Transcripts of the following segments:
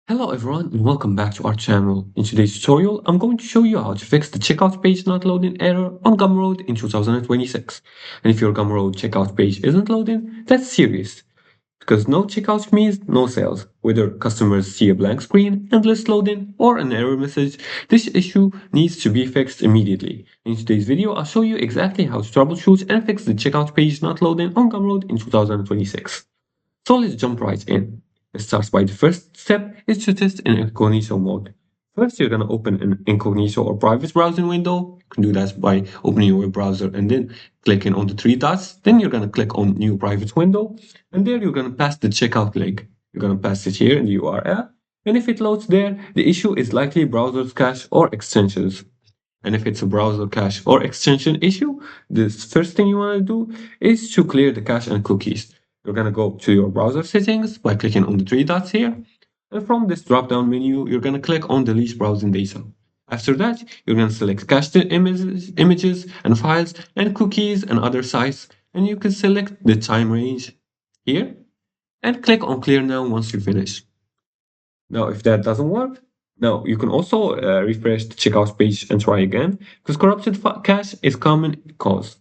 Hello everyone and welcome back to our channel. In today's tutorial, I'm going to show you how to fix the checkout page not loading error on Gumroad in 2026. And if your Gumroad checkout page isn't loading, that's serious. Because no checkout means no sales. Whether customers see a blank screen, endless loading, or an error message, this issue needs to be fixed immediately. In today's video, I'll show you exactly how to troubleshoot and fix the checkout page not loading on Gumroad in 2026. So let's jump right in. It starts by the first step is to test in incognito mode. First, you're going to open an incognito or private browsing window. You can do that by opening your browser and then clicking on the three dots. Then you're going to click on new private window. And there you're going to pass the checkout link. You're going to pass it here in the URL. And if it loads there, the issue is likely browser cache or extensions. And if it's a browser cache or extension issue, the first thing you want to do is to clear the cache and cookies. You're going to go to your browser settings by clicking on the three dots here. And from this drop-down menu, you're going to click on delete browsing data. After that, you're going to select cached images and files and cookies and other sites. And you can select the time range here and click on clear now once you finish. Now, if that doesn't work, now you can also refresh the checkout page and try again because corrupted cache is common cause.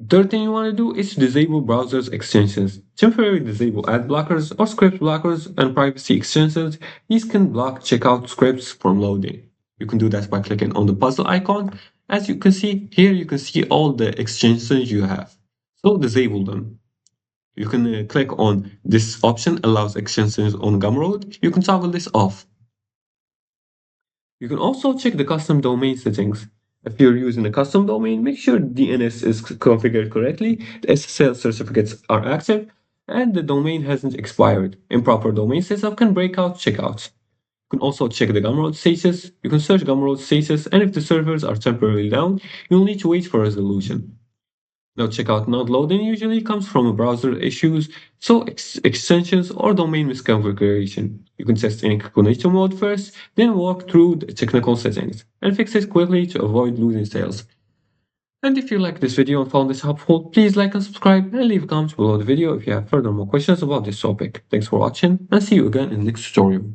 Third thing you want to do is to disable browser's extensions. Temporarily disable ad blockers or script blockers and privacy extensions. These can block checkout scripts from loading. You can do that by clicking on the puzzle icon. As you can see here, you can see all the extensions you have. So disable them. You can click on this option, allows extensions on Gumroad. You can toggle this off. You can also check the custom domain settings. If you're using a custom domain, make sure DNS is configured correctly, the SSL certificates are active, and the domain hasn't expired. Improper domain setup can break out checkouts. You can also check the Gumroad status. You can search Gumroad status, and if the servers are temporarily down, you'll need to wait for resolution. Now, checkout not loading usually comes from browser issues, so extensions or domain misconfiguration. You can test in incognito mode first, then walk through the technical settings and fix it quickly to avoid losing sales. And if you like this video and found this helpful, please like and subscribe and leave a comment below the video if you have further more questions about this topic. Thanks for watching and see you again in the next tutorial.